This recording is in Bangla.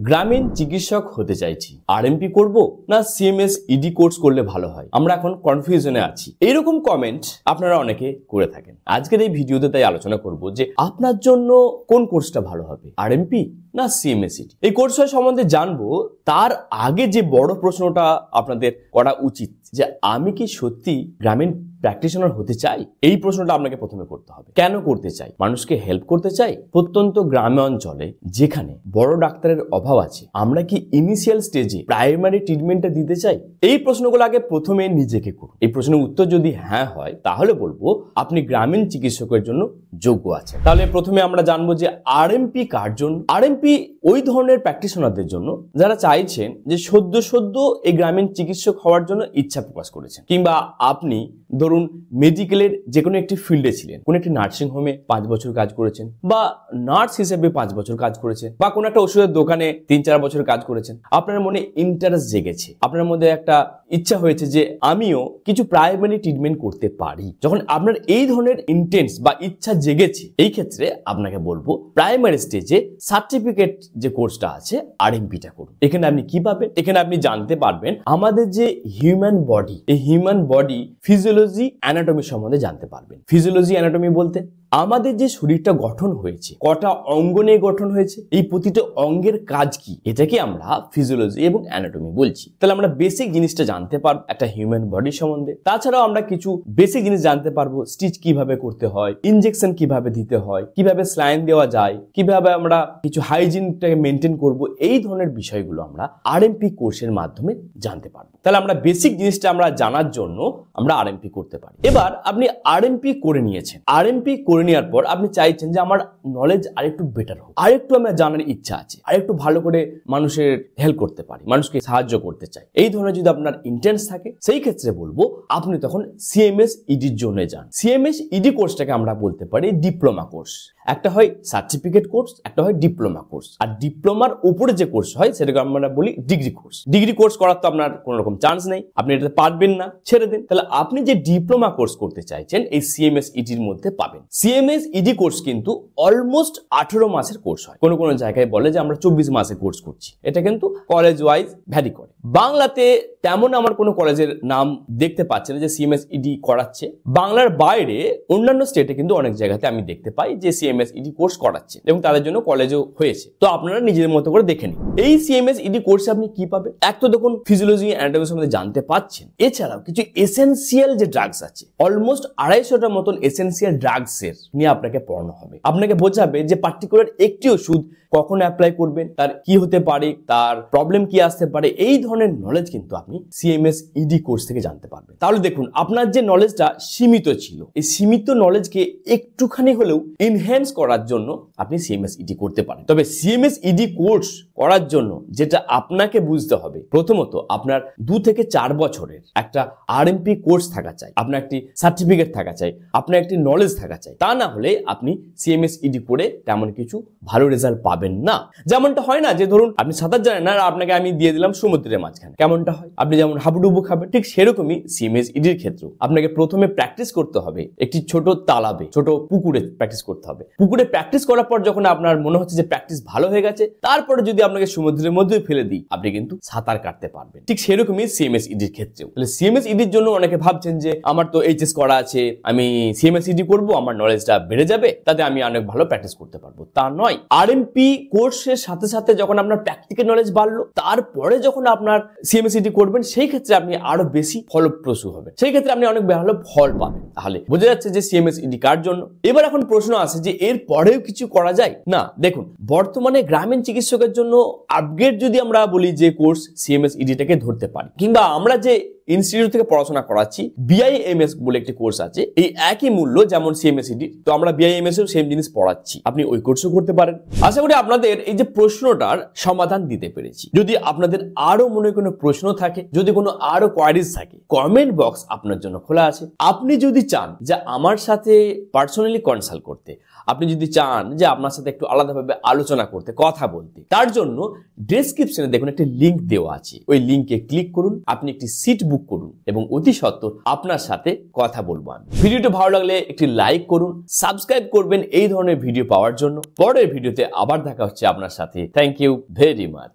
গ্রামীণ চিকিৎসক হতে চাইছি, আরএমপি করব না সিএমএস ইডি কোর্স করলে ভালো হয়, আমরা এখন কনফিউশনে আছি। এইরকম কমেন্ট আপনারা অনেকে করে থাকেন। আজকের এই ভিডিওতে তাই আলোচনা করব যে আপনার জন্য কোন কোর্সটা ভালো হবে, আরএমপি না সিএমএস ইডি। এই কোর্সটা সম্বন্ধে জানবো তার আগে যে বড় প্রশ্নটা আপনাদের করা উচিত যে আমি কি সত্যি গ্রামীণ প্র্যাকটিশনার হতে চাই, এই প্রশ্নটা আপনাকে প্রথমে করতে হবে। কেন করতে চাই? মানুষকে হেল্প করতে চাই। প্রত্যন্ত গ্রামে অঞ্চলে যেখানে বড় ডাক্তারের অভাব আছে, আমরা কি ইনিশিয়াল স্টেজে প্রাইমারি ট্রিটমেন্টটা দিতে চাই? এই প্রশ্নগুলো আগে প্রথমে নিজেকে করুন। এই প্রশ্নের উত্তর যদি হ্যাঁ হয় তাহলে বলবো আপনি গ্রামীণ চিকিৎসকের জন্য যোগ্য আছেন। তাহলে প্রথমে আমরা জানবো যে আরএমপি কার জন্য। আরএমপি ওই ধরনের প্র্যাকটিশনারদের জন্য যারা চাইছেন যে সদ্য এই গ্রামীণ চিকিৎসক হওয়ার জন্য ইচ্ছা প্রকাশ করেছেন, কিংবা আপনি ধরুন মেডিকেলের যে কোনো একটি ফিল্ডে ছিলেন, কোন একটি নার্সিং হোমে 5 বছর কাজ করেছেন, বা নার্স হিসেবে 5 বছর কাজ করেছেন, বা কোনো একটা ওষুধের দোকানে 3-4 বছর কাজ করেছেন। আপনার মনে ইন্টারেস্ট জেগেছে, আপনার মধ্যে একটা ইচ্ছা হয়েছে যে আমিও কিছু প্রাইমারি ট্রিটমেন্ট করতে পারি। যখন আপনার এই ধরনের ইন্টেন্স বা ইচ্ছা জেগেছে, এই ক্ষেত্রে আপনাকে বলবো প্রাইমারি স্টেজে সার্টিফিকেট যে কোর্সটা আছে আরএমপিটা করুন। এখানে আপনি কি পাবেন? এখানে আপনি জানতে পারবেন আমাদের যে হিউম্যান বডি, এই হিউম্যান বডি ফিজিওলজি অ্যানাটমি সম্বন্ধে জানতে পারবেন। ফিজিওলজি অ্যানাটমি বলতে আমাদের যে শরীরটা গঠন হয়েছে, কটা অঙ্গ নিয়ে গঠন হয়েছে, এই প্রতিটা অঙ্গের কাজ কি, এটাকে আমরা ফিজিওলজি এবং অ্যানাটমি বলছি। তাহলে আমরা বেসিক জিনিসটা জানতে পারবো একটা হিউম্যান বডি সম্বন্ধে। তাছাড়াও আমরা কিছু বেসিক জিনিস জানতে পারবো, স্টিচ কিভাবে করতে হয়, ইনজেকশন কিভাবে দিতে হয়, কিভাবে স্লাইন দেওয়া যায়, কিভাবে আমরা কিছু হাইজিনটাকে মেনটেন করব। এই ধরনের বিষয়গুলো আমরা আরএমপি কোর্সের মাধ্যমে জানতে পারবো। তাহলে আমরা বেসিক জিনিসটা আমরা জানার জন্য আমরা আরএমপি করতে পারি। এবার আপনি আরএমপি করে নিয়েছেন, আরএমপি করে নেওয়ার পর আপনি চাইছেন যে আমার নলেজ আরেকটু বেটার হোক, আরেকটু আমার জানার ইচ্ছা আছে, আরেকটু ভালো করে মানুষের হেল্প করতে পারি, মানুষকে সাহায্য করতে চাই। এই ধরনের যদি আপনার ইন্টেন্স থাকে, সেই ক্ষেত্রে বলবো আপনি তখন সিএমএস ইডির জন্য যান। সিএমএস ইডি কোর্সটাকে আমরা বলতে পারি ডিপ্লোমা কোর্স। একটা হয় সার্টিফিকেট কোর্স, একটা হয় ডিপ্লোমা কোর্স। আর ডিপ্লোমার উপরে যে কোর্স হয় সেটাকে আমরা বলি ডিগ্রি কোর্স। ডিগ্রি কোর্স করার তো আপনার কোনো রকম চান্স নেই, আপনি এটাতে পারবেন না, ছেড়ে দিন। তাহলে আপনি যে ডিপ্লোমা কোর্স করতে চাইছেন এই সিএমএস ইডির মধ্যে পাবেন। সিএমএস ইডি কোর্স কিন্তু অলমোস্ট 18 মাসের কোর্স হয়। কোনো কোনো জায়গায় বলে যে আমরা 24 মাসে কোর্স করছি। এটা কিন্তু কলেজ ওয়াইজ ভ্যারি করে। বাংলাতে তেমন আমার কোনো কলেজের নাম দেখতে পাচ্ছি না যে সিএমএস ইডি করাচ্ছে। বাংলার বাইরে অন্যান্য স্টেটে কিন্তু অনেক জায়গাতে আমি দেখতে পাই যে সিএমএস ইডি কোর্স করাচ্ছে এবং তাদের জন্য কলেজও হয়েছে। তো আপনারা নিজেদের মতো করে দেখে নিন। এই সিএমএস ইডি কোর্সে আপনি কি পাবেন? এক তো দেখুন ফিজিওলজি অ্যানাটমি সম্বন্ধে জানতে পাচ্ছেন, এছাড়াও কিছু এসেনশিয়াল যে ড্রাগস আছে, অলমোস্ট 250টার মতন এসেনশিয়াল ড্রাগসের নিয়ে আপনাকে পড়ানো হবে। আপনাকে বোঝাবে যে পার্টিকুলার একটি ওষুধ কখন অ্যাপ্লাই করবেন, তার কি হতে পারে, তার প্রবলেম কি আসতে পারে, এই ধরনের নলেজ কিন্তু আপনি সিএমএস ইডি কোর্স থেকে জানতে পারবেন। তাহলে দেখুন আপনার যে নলেজটা সীমিত ছিল, এই সীমিত নলেজকে একটুখানি হলেও এনহ্যান্স করার জন্য আপনি সিএমএস ইডি করতে পারেন। তবে সিএমএস ইডি কোর্স করার জন্য যেটা আপনাকে বুঝতে হবে, প্রথমত আপনার 2 থেকে 4 বছরের একটা আরএমপি কোর্স থাকা চাই, আপনার একটি সার্টিফিকেট থাকা চাই, আপনার একটি নলেজ থাকা চাই। তা না হলে আপনি সিএমএস ইডি করে তেমন কিছু ভালো রেজাল্ট পাবেন না। যেমনটা হয় না যে ধরুন আপনি সাঁতার জানেন না, আপনাকে আমি দিয়ে দিলাম সমুদ্রের মাঝখানে, কেমনটা হয়? আপনি যেমন হাবুডুবু খাবেন, ঠিক সেরকমই সিএমএস ইডির ক্ষেত্রেও আপনাকে প্রথমে প্র্যাকটিস করতে হবে একটি ছোট তালাবে, ছোট পুকুরে প্র্যাকটিস করতে হবে। পুকুরে প্র্যাকটিস করার পর যখন আপনার মনে হচ্ছে যে প্র্যাকটিস ভালো হয়ে গেছে, তারপরে যদি আপনাকে সমুদ্রের মধ্যে ফেলে দিই, আপনি কিন্তু সাঁতার কাটতে পারবেন। ঠিক সেরকমই সিএমএস ইডির ক্ষেত্রেও। তাহলে সিএমএস ইডির জন্য অনেকে ভাবছেন যে আমার তো এইচএস করা আছে, আমি সিএমএস ইডি করব, আমার নলেজটা বেড়ে যাবে, তাতে আমি অনেক ভালো প্র্যাকটিস করতে পারবো। তা নয়। আরএমপি কোর্সের সাথে সাথে যখন আপনার প্র্যাকটিক্যাল নলেজ বাড়লো, তারপরে যখন আপনার সিএমএস ইডি করবেন, সেই ক্ষেত্রে আপনি আরো বেশি ফলপ্রসূ হবেন, সেই ক্ষেত্রে আপনি অনেক ভালো ফল পাবেন। তাহলে বোঝা যাচ্ছে যে সিএমএস ইডি কার জন্য। এবার এখন প্রশ্ন আসে যে এর পরেও কিছু করা যায় না। দেখুন বর্তমানে গ্রামীণ চিকিৎসকের জন্য আপগ্রেড যদি আমরা বলি যে কোর্স সিএমএস ইডিটাকে ধরতে পারি, কিংবা আমরা যে ইনস্টিটিউট থেকে পড়াশোনা করাচ্ছি বিআইএমএস বলে একটি কোর্স আছে, এই একই মূল্য যেমন সিএমএস ইডি, তো আমরা বিআইএমএস এও সেম জিনিস পড়াচ্ছি, আপনি ওই কোর্সও করতে পারেন। আশা করি আপনাদের এই যে প্রশ্নটার সমাধান দিতে পেরেছি। যদি আপনাদের আরো মনে কোনো প্রশ্ন থাকে, যদি কোনো আরো কোয়ারিজ থাকে, কমেন্ট বক্স আপনার জন্য খোলা আছে। আপনি যদি চান যে আমার সাথে পার্সোনালি কনসাল্ট করতে, আপনি যদি চান যে আপনার সাথে একটু আলাদাভাবে আলোচনা করতে, কথা বলতে, তার জন্য ডেসক্রিপশনে দেখুন একটি লিংক দেওয়া আছে, ওই লিংকে ক্লিক করুন, আপনি একটি সিট বুক বুক করুন এবং অতি সত্বর আপনার সাথে কথা বলবো আমি। ভিডিওটা ভালো লাগলে একটি লাইক করুন, সাবস্ক্রাইব করবেন এই ধরনের ভিডিও পাওয়ার জন্য। পরের ভিডিওতে আবার দেখা হচ্ছে আপনার সাথে। Thank you very much.